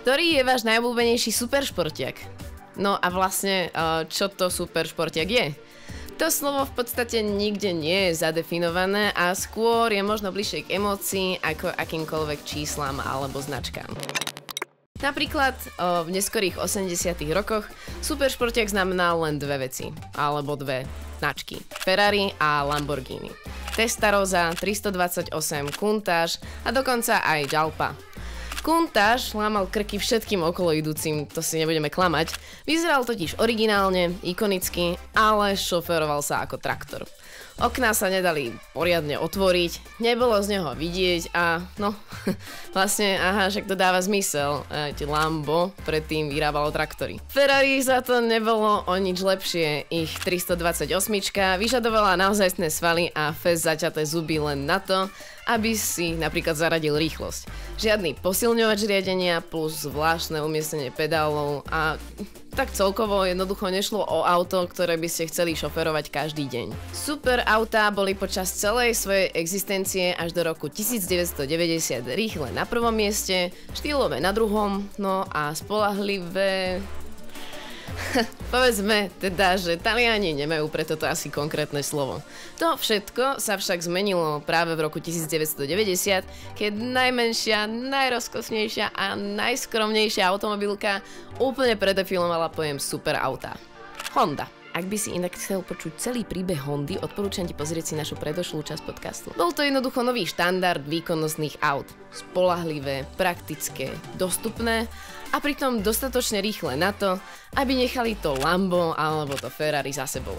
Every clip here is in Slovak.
Ktorý je váš najobľúbenejší superšportiak? No a vlastne, čo to superšportiak je? To slovo v podstate nikde nie je zadefinované a skôr je možno bližšie k emócii ako akýmkoľvek číslam alebo značkám. Napríklad v neskorých 80. rokoch superšportiak znamenal len dve veci, alebo dve značky. Ferrari a Lamborghini. Testarossa, 328, Countach a dokonca aj Jalpa. Countach lámal krky všetkým okolo idúcim, to si nebudeme klamať. Vyzeral totiž originálne, ikonicky, ale šoféroval sa ako traktor. Okná sa nedali poriadne otvoriť, nebolo z neho vidieť a no, vlastne, však to dáva zmysel, Lambo predtým vyrábalo traktory. Ferrari za to nebolo o nič lepšie, ich 328 vyžadovala naozajstné svaly a fest zaťaté zuby len na to, aby si napríklad zaradil rýchlosť. Žiadny posilňovač riadenia plus zvláštne umiestnenie pedálov a tak celkovo jednoducho nešlo o auto, ktoré by ste chceli šoferovať každý deň. Super autá boli počas celej svojej existencie až do roku 1990 rýchle na prvom mieste, štýlové na druhom, no a spoľahlivé... Povedzme teda, že Taliani nemajú pre toto asi konkrétne slovo. To všetko sa však zmenilo práve v roku 1990, keď najmenšia, najrozkosnejšia a najskromnejšia automobilka úplne predefilovala pojem superauta. Honda. Ak by si inak chcel počuť celý príbeh Hondy, odporúčam ti pozrieť si našu predošlú časť podcastu. Bol to jednoducho nový štandard výkonnostných aut. Spoľahlivé, praktické, dostupné a pritom dostatočne rýchle na to, aby nechali to Lambo alebo to Ferrari za sebou.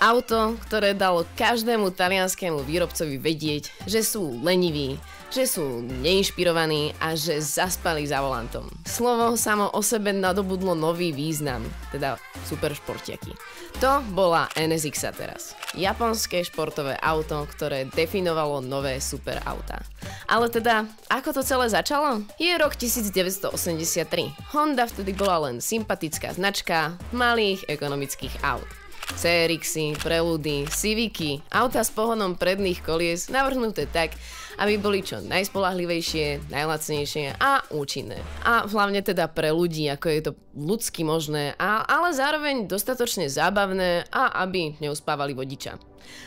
Auto, ktoré dalo každému talianskému výrobcovi vedieť, že sú leniví, že sú neinšpirovaní a že zaspali za volantom. Slovo samo o sebe nadobudlo nový význam, teda superšportiaky. To bola NSX teraz. Japonské športové auto, ktoré definovalo nové superautá. Ale teda, ako to celé začalo? Je rok 1983. Honda vtedy bola len sympatická značka malých ekonomických aut. CRX-y, Preludy, Civicy, auta s pohonom predných kolies navrhnuté tak, aby boli čo najspoľahlivejšie, najlacnejšie a účinné. A hlavne teda pre ľudí, ako je to ľudsky možné, ale zároveň dostatočne zábavné a aby neuspávali vodiča.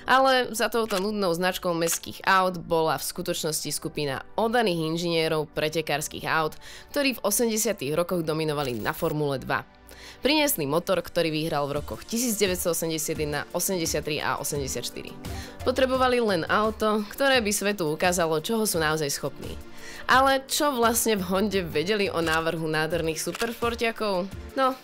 Ale za touto nudnou značkou mestských aut bola v skutočnosti skupina oddaných inžinierov pretekárskych aut, ktorí v 80. rokoch dominovali na Formule 2. Priniesli motor, ktorý vyhral v rokoch 1981, 83 a 84. Potrebovali len auto, ktoré by svetu ukázalo, čoho sú naozaj schopní. Ale čo vlastne v Honde vedeli o návrhu nádherných superšportiakov? No,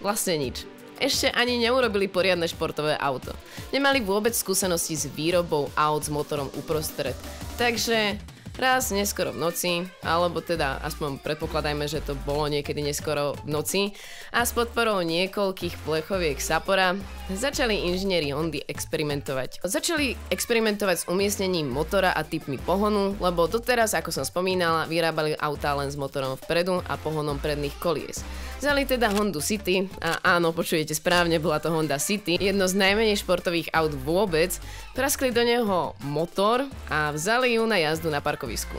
vlastne nič. Ešte ani neurobili poriadne športové auto. Nemali vôbec skúsenosti s výrobou aut s motorom uprostred. Takže raz neskoro v noci, alebo teda aspoň predpokladajme, že to bolo niekedy neskoro v noci, a s podporou niekoľkých plechoviek Sapora začali inžinieri Hondy experimentovať. Začali experimentovať s umiestnením motora a typmi pohonu, lebo doteraz, ako som spomínala, vyrábali autá len s motorom vpredu a pohonom predných kolies. Vzali teda Hondu City, a áno, počujete správne, bola to Honda City, jedno z najmenej športových aut vôbec, praskli do neho motor a vzali ju na jazdu na parkovisku.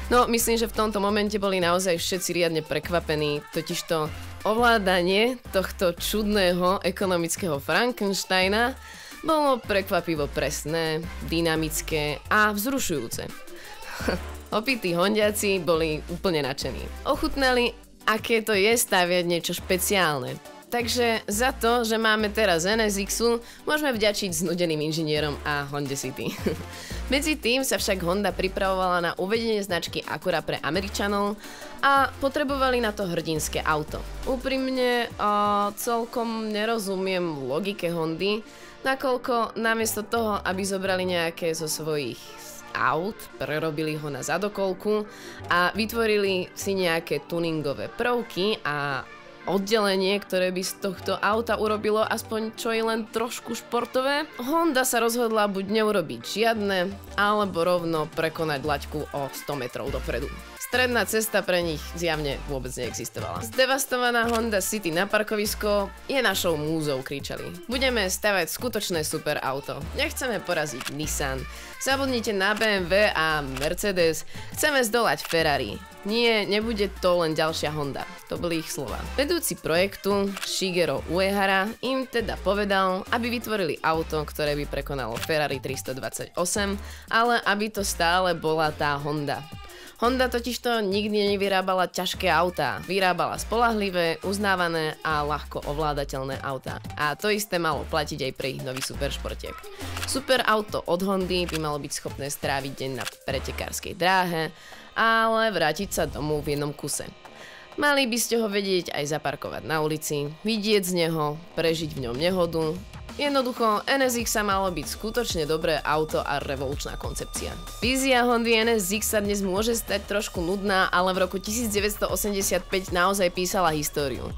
No, myslím, že v tomto momente boli naozaj všetci riadne prekvapení, totižto ovládanie tohto čudného ekonomického Frankensteina bolo prekvapivo presné, dynamické a vzrušujúce. Opití hondiaci boli úplne nadšení. Ochutnali, aké to je staviať niečo špeciálne. Takže za to, že máme teraz NSX-u, môžeme vďačiť znudeným inžinierom a Honda City. Medzi tým sa však Honda pripravovala na uvedenie značky akurát pre Američanov a potrebovali na to hrdinské auto. Úprimne celkom nerozumiem logike Hondy, nakoľko namiesto toho, aby zobrali nejaké zo svojich aut, prerobili ho na zadokolku a vytvorili si nejaké tuningové prvky a oddelenie, ktoré by z tohto auta urobilo aspoň čo je len trošku športové, Honda sa rozhodla buď neurobiť žiadne, alebo rovno prekonať laťku o 100 metrov dopredu. Stredná cesta pre nich zjavne vôbec neexistovala. Zdevastovaná Honda City na parkovisko je našou múzou, kričali. Budeme stavať skutočné super auto. Nechceme poraziť Nissan. Zabudnite na BMW a Mercedes. Chceme zdolať Ferrari. Nie, nebude to len ďalšia Honda. To boli ich slova. Vedúci projektu Shigeru Uehara im teda povedal, aby vytvorili auto, ktoré by prekonalo Ferrari 328, ale aby to stále bola tá Honda. Honda totižto nikdy nevyrábala ťažké autá, vyrábala spoľahlivé, uznávané a ľahko ovládateľné autá. A to isté malo platiť aj pre ich nový superšportiak. Super auto od Hondy by malo byť schopné stráviť deň na pretekárskej dráhe, ale vrátiť sa domov v jednom kuse. Mali by ste ho vedieť aj zaparkovať na ulici, vidieť z neho, prežiť v ňom nehodu. Jednoducho, NSX sa malo byť skutočne dobré auto a revolučná koncepcia. Vízia Hondy NSX sa dnes môže stať trošku nudná, ale v roku 1985 naozaj písala históriu.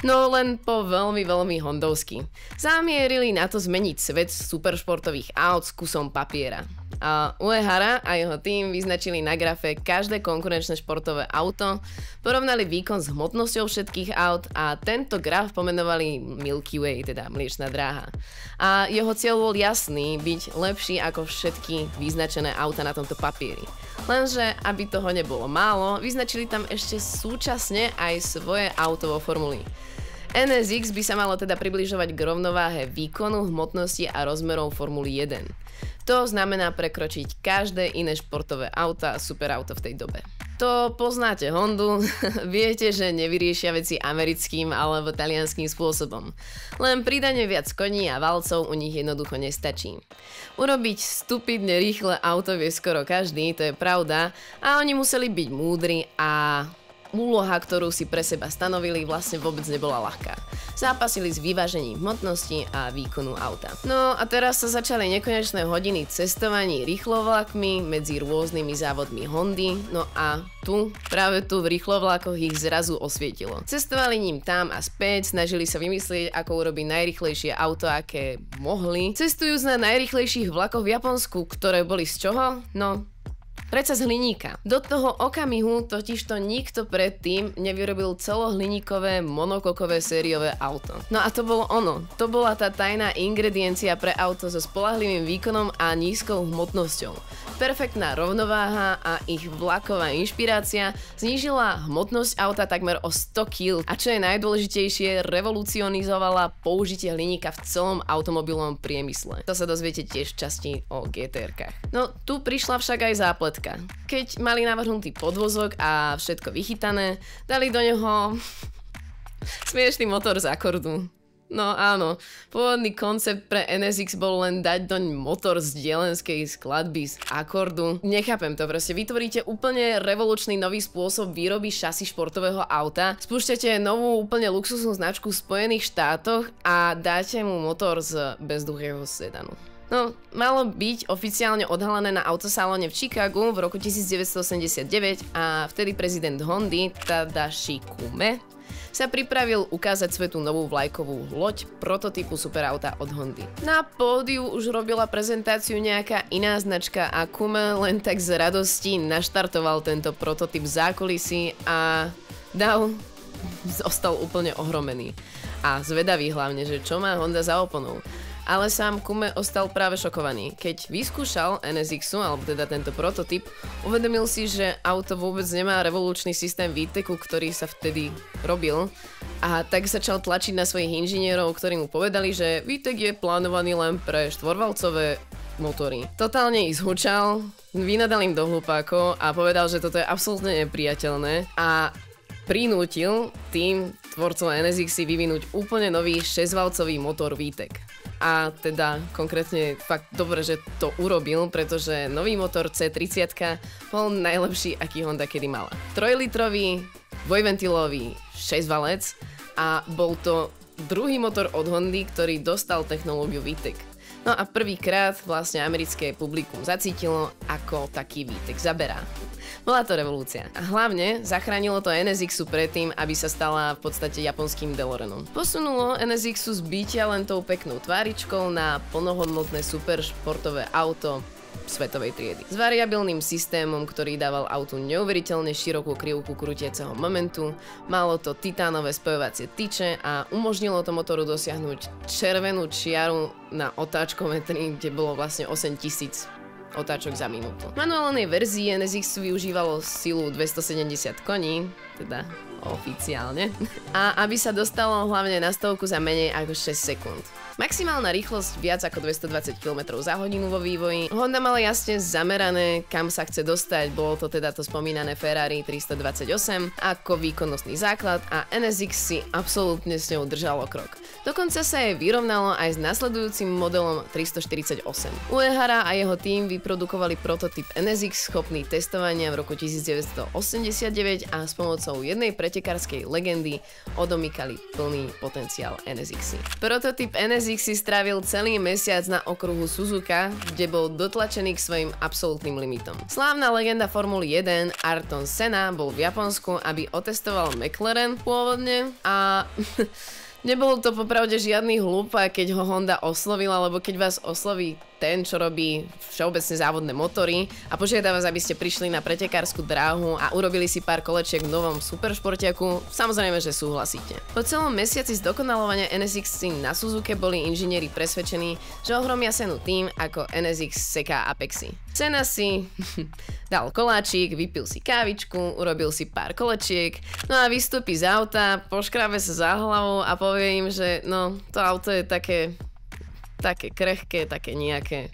No len po veľmi hondovsky. Zamierili na to zmeniť svet superšportových aut s kusom papiera. A Uehara a jeho tým vyznačili na grafe každé konkurenčné športové auto, porovnali výkon s hmotnosťou všetkých aut a tento graf pomenovali Milky Way, teda Mliečna dráha. A jeho cieľ bol jasný, byť lepší ako všetky vyznačené auta na tomto papieri. Lenže, aby toho nebolo málo, vyznačili tam ešte súčasne aj svoje auto vo formuli. NSX by sa malo teda približovať k rovnováhe výkonu, hmotnosti a rozmerov Formuly 1. To znamená prekročiť každé iné športové auta a superauto v tej dobe. To poznáte Hondu, viete, že nevyriešia veci americkým alebo talianským spôsobom. Len pridanie viac koní a valcov u nich jednoducho nestačí. Urobiť stupidne rýchle auto vie skoro každý, to je pravda, a oni museli byť múdri a úloha, ktorú si pre seba stanovili, vlastne vôbec nebola ľahká. Zápasili s vyvážením hmotnosti a výkonu auta. No a teraz sa začali nekonečné hodiny cestovaní rýchlovlakmi medzi rôznymi závodmi Hondy, no a práve tu v rýchlovlakoch ich zrazu osvietilo. Cestovali ním tam a späť, snažili sa vymyslieť, ako urobiť najrýchlejšie auto, aké mohli. Cestujúc na najrýchlejších vlakoch v Japonsku, ktoré boli z čoho? No, predsa z hliníka. Do toho okamihu totižto nikto predtým nevyrobil celohliníkové monokokové sériové auto. No a to bolo ono. To bola tá tajná ingrediencia pre auto so spoľahlivým výkonom a nízkou hmotnosťou. Perfektná rovnováha a ich vlaková inšpirácia znížila hmotnosť auta takmer o 100 kg. A čo je najdôležitejšie, revolucionizovala použitie hliníka v celom automobilovom priemysle. To sa dozviete tiež v časti o GTR-kách. No tu prišla však aj zápletka. Keď mali navrhnutý podvozok a všetko vychytané, dali do neho smiešný motor z Accordu. No áno, pôvodný koncept pre NSX bol len dať doň motor z dielenskej skladby z Accordu. Nechápem to, proste vytvoríte úplne revolučný nový spôsob výroby šasy športového auta, spúšťate novú úplne luxusnú značku v Spojených štátoch a dáte mu motor z bezduchého sedanu. No, malo byť oficiálne odhalené na autosalóne v Chicagu v roku 1989 a vtedy prezident Hondy, Tadashi Kume, sa pripravil ukázať svetu novú vlajkovú loď prototypu superauta od Hondy. Na pódiu už robila prezentáciu nejaká iná značka a Kume len tak z radosti naštartoval tento prototyp v zákulisí a zostal úplne ohromený. A zvedavý hlavne, že čo má Honda za oponou. Ale sám Kume ostal práve šokovaný. Keď vyskúšal NSX-u, alebo teda tento prototyp, uvedomil si, že auto vôbec nemá revolučný systém výteku, ktorý sa vtedy robil. A tak začal tlačiť na svojich inžinierov, ktorí mu povedali, že výtek je plánovaný len pre štvorvalcové motory. Totálne ich zhučal, vynadal im do hlupákov a povedal, že toto je absolútne nepriateľné a prinútil tým tvorcov NSX vyvinúť úplne nový 6-valcový motor VTEC. A teda konkrétne fakt dobre, že to urobil, pretože nový motor C30 bol najlepší, aký Honda kedy mala. 3-litrový, dvojventilový 6-valec a bol to druhý motor od Hondy, ktorý dostal technológiu VTEC. No a prvýkrát vlastne americké publikum zacítilo, ako taký VTEC zaberá. Bola to revolúcia. A hlavne zachránilo to NSX-u predtým, aby sa stala v podstate japonským DeLoreanom. Posunulo NSX-u z bytia len tou peknou tváričkou na plnohodnotné super športové auto svetovej triedy. S variabilným systémom, ktorý dával autu neuveriteľne širokú krivku krutiaceho momentu, malo to titánové spojovacie tyče a umožnilo to motoru dosiahnuť červenú čiaru na otáčkometri, kde bolo vlastne 8000 otáčok za minútu. V manuálnej verzii NSX využívalo silu 270 koní, teda oficiálne, a aby sa dostalo hlavne na stovku za menej ako 6 sekúnd. Maximálna rýchlosť viac ako 220 km za hodinu vo vývoji. Honda mala jasne zamerané, kam sa chce dostať, bolo to teda to spomínané Ferrari 328 ako výkonnostný základ a NSX si absolútne s ňou držalo krok. Dokonca sa jej vyrovnalo aj s nasledujúcim modelom 348. Uehara a jeho tým vyprodukovali prototyp NSX schopný testovania v roku 1989 a s pomocou jednej pretekárskej legendy odomýkali plný potenciál NSX. Prototyp NSX si strávil celý mesiac na okruhu Suzuka, kde bol dotlačený k svojim absolútnym limitom. Slávna legenda Formuly 1 Ayrton Senna bol v Japonsku, aby otestoval McLaren pôvodne a nebol to popravde žiadny hlúpak, keď ho Honda oslovila, lebo keď vás osloví ten, čo robí všeobecne závodné motory a požiada vás, aby ste prišli na pretekárskú dráhu a urobili si pár kolečiek v novom superšportiaku, samozrejme, že súhlasíte. Po celom mesiaci zdokonalovania NSX na Suzuke boli inžinieri presvedčení, že ohromia Sennu tým, ako NSX seká Apexy. Senna si dal koláčik, vypil si kávičku, urobil si pár kolečiek, no a vystúpi z auta, poškrábe sa za hlavou a povie im, že no, to auto je také krehké, také nejaké.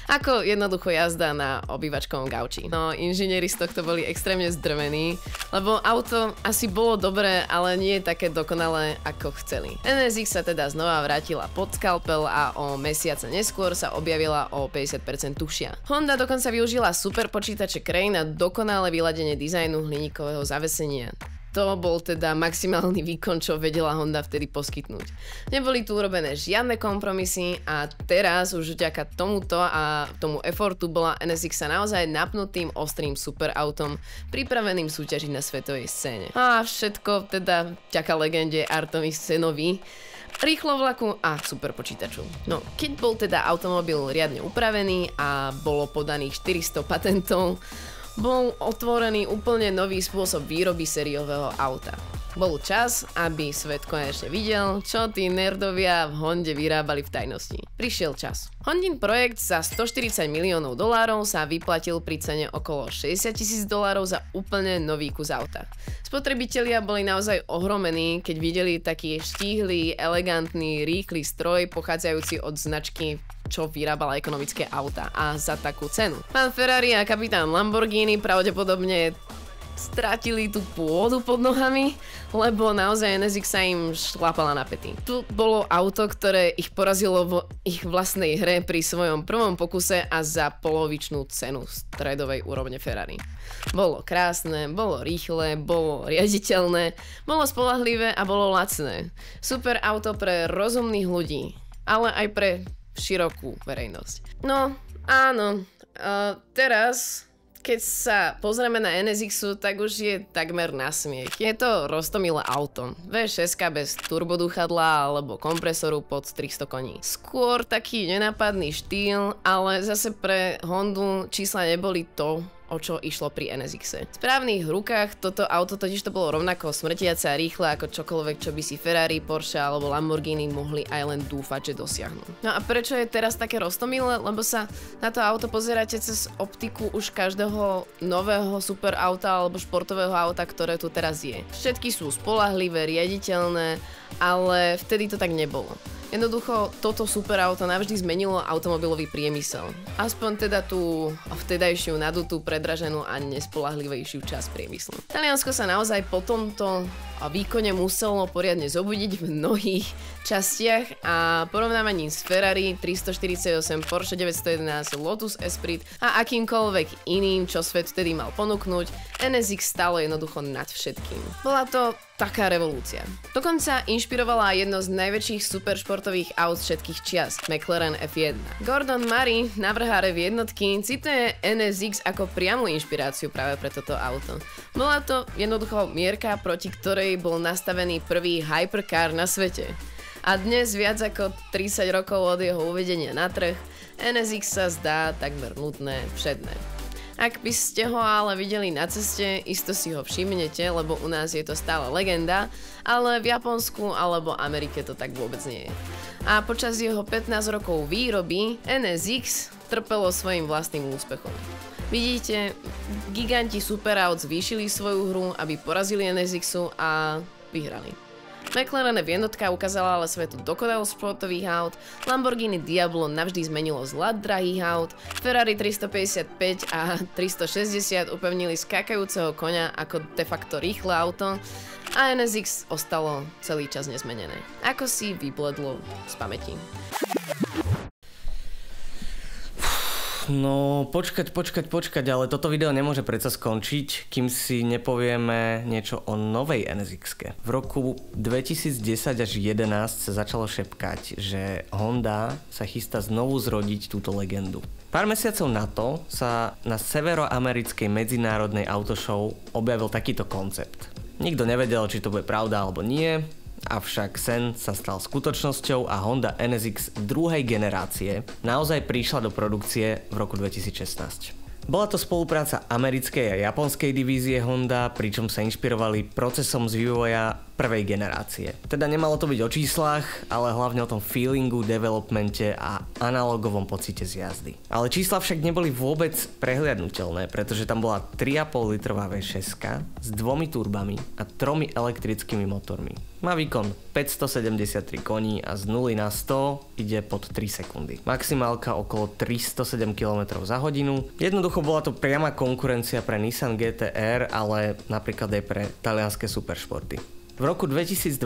Ako jednoducho jazda na obývačkovom gauči. No, inžinieri z tohto boli extrémne zdrvení, lebo auto asi bolo dobré, ale nie je také dokonalé, ako chceli. NSX sa teda znova vrátila pod skalpel a o mesiace neskôr sa objavila o 50% tušia. Honda dokonca využila super počítače Crane na dokonalé vyladenie dizajnu hliníkového zavesenia. To bol teda maximálny výkon, čo vedela Honda vtedy poskytnúť. Neboli tu urobené žiadne kompromisy a teraz už vďaka tomuto a tomu effortu bola NSX sa naozaj napnutým ostrým superautom, pripraveným súťažiť na svetovej scéne. A všetko teda vďaka legende Ayrtonovi Sennovi, rýchlovlaku a superpočítaču. No, keď bol teda automobil riadne upravený a bolo podaných 400 patentov, bol otvorený úplne nový spôsob výroby sériového auta. Bol čas, aby svet konečne videl, čo tí nerdovia v Honde vyrábali v tajnosti. Prišiel čas. Hondin projekt za $140 miliónov sa vyplatil pri cene okolo $60,000 za úplne nový kus auta. Spotrebitelia boli naozaj ohromení, keď videli taký štíhly, elegantný, rýchly stroj pochádzajúci od značky, čo vyrábala ekonomické auta a za takú cenu. Pán Ferrari a kapitán Lamborghini pravdepodobne strátili tú pôdu pod nohami, lebo naozaj NSX sa im šlapala na päty. Tu bolo auto, ktoré ich porazilo vo ich vlastnej hre pri svojom prvom pokuse a za polovičnú cenu stredovej úrovne Ferrari. Bolo krásne, bolo rýchle, bolo riaditeľné, bolo spoľahlivé a bolo lacné. Super auto pre rozumných ľudí, ale aj pre širokú verejnosť. No, áno, teraz keď sa pozrieme na NSX, tak už je takmer na smiech. Je to roztomilé auto. V6 bez turbodúchadla alebo kompresoru pod 300 koní. Skôr taký nenápadný štýl, ale zase pre Hondu čísla neboli to, o čo išlo pri NSX. V správnych rukách toto auto totiž to bolo rovnako smrtiace a rýchle ako čokoľvek, čo by si Ferrari, Porsche alebo Lamborghini mohli aj len dúfať, že dosiahnu. No a prečo je teraz také roztomilé? Lebo sa na to auto pozeráte cez optiku už každého nového superauta alebo športového auta, ktoré tu teraz je. Všetky sú spoľahlivé, riaditeľné, ale vtedy to tak nebolo. Jednoducho, toto superauto navždy zmenilo automobilový priemysel. Aspoň teda tú vtedajšiu nadutú, predraženú a nespoľahlivejšiu časť priemyslu. Taliansko sa naozaj po tomto výkone muselo poriadne zobudiť v mnohých častiach a porovnávaním s Ferrari 348, Porsche 911, Lotus Esprit a akýmkoľvek iným, čo svet vtedy mal ponúknuť, NSX stálo jednoducho nad všetkým. Bola to taká revolúcia. Dokonca inšpirovala jedno z najväčších superšportových aut všetkých čias, McLaren F1. Gordon Murray, navrhár F1, cituje NSX ako priamu inšpiráciu práve pre toto auto. Bola to jednoducho mierka, proti ktorej bol nastavený prvý hypercar na svete. A dnes, viac ako 30 rokov od jeho uvedenia na trh, NSX sa zdá takmer nutné, všedné. Ak by ste ho ale videli na ceste, isto si ho všimnete, lebo u nás je to stále legenda, ale v Japonsku alebo Amerike to tak vôbec nie je. A počas jeho 15 rokov výroby NSX trpelo svojim vlastným úspechom. Vidíte, giganti superaut zvýšili svoju hru, aby porazili NSX-u a vyhrali. McLaren jednotka ukázala ale svetu dokonalosť športových aut, Lamborghini Diablo navždy zmenilo zlad drahých aut, Ferrari 355 a 360 upevnili skákajúceho koňa ako de facto rýchle auto a NSX ostalo celý čas nezmenené. Ako si vybledlo z pamäti. No, počkať, ale toto video nemôže predsa skončiť, kým si nepovieme niečo o novej NSX-ke. V roku 2010 až 2011 sa začalo šepkať, že Honda sa chystá znovu zrodiť túto legendu. Pár mesiacov na to sa na severoamerickej medzinárodnej autoshow objavil takýto koncept. Nikto nevedel, či to bude pravda alebo nie, avšak sen sa stal skutočnosťou a Honda NSX druhej generácie naozaj prišla do produkcie v roku 2016. Bola to spolupráca americkej a japonskej divízie Honda, pričom sa inšpirovali procesom z vývoja prvej generácie. Teda nemalo to byť o číslach, ale hlavne o tom feelingu, developmente a analogovom pocite z jazdy. Ale čísla však neboli vôbec prehliadnutelné, pretože tam bola 3,5 litrová V6 s 2 turbami a 3 elektrickými motormi. Má výkon 573 koní a z 0 na 100 ide pod 3 sekundy. Maximálka okolo 307 km za hodinu. Jednoducho bola to priama konkurencia pre Nissan GT-R, ale napríklad aj pre talianske superšporty. V roku 2022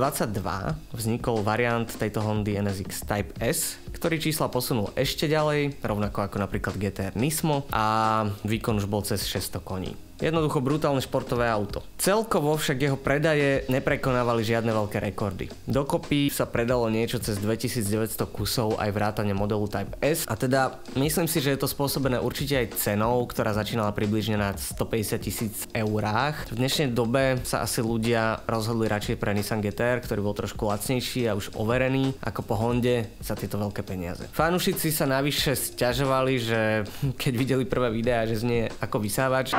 vznikol variant tejto Hondy NSX Type S, ktorý čísla posunul ešte ďalej, rovnako ako napríklad GT-R Nismo a výkon už bol cez 600 koní. Jednoducho brutálne športové auto. Celkovo však jeho predaje neprekonávali žiadne veľké rekordy. Dokopy sa predalo niečo cez 2900 kusov aj vrátane modelu Type S a teda myslím si, že je to spôsobené určite aj cenou, ktorá začínala približne na 150 000 eurách. V dnešnej dobe sa asi ľudia rozhodli radšej pre Nissan GT-R, ktorý bol trošku lacnejší a už overený, ako po Honde za tieto veľké peniaze. Fanúšici sa navyše sťažovali, že keď videli prvé videá, že znie ako vysávač,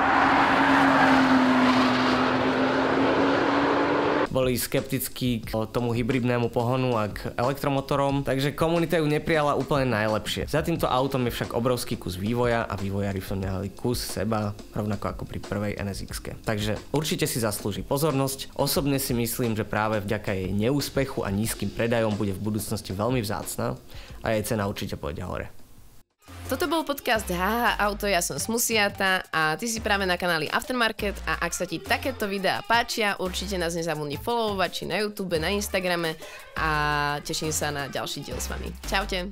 boli skeptickí k tomu hybridnému pohonu a k elektromotorom, takže komunita ju neprijala úplne najlepšie. Za týmto autom je však obrovský kus vývoja a vývojári v tom nehali kus seba, rovnako ako pri prvej NSX-ke. Takže určite si zaslúži pozornosť. Osobne si myslím, že práve vďaka jej neúspechu a nízkym predajom bude v budúcnosti veľmi vzácna a jej cena určite pôjde hore. Toto bol podcast HH Auto, ja som Smusiata a ty si práve na kanáli Aftermarket a ak sa ti takéto videá páčia, určite nás nezabudni followovať či na YouTube, na Instagrame a teším sa na ďalší diel s vami. Čaute!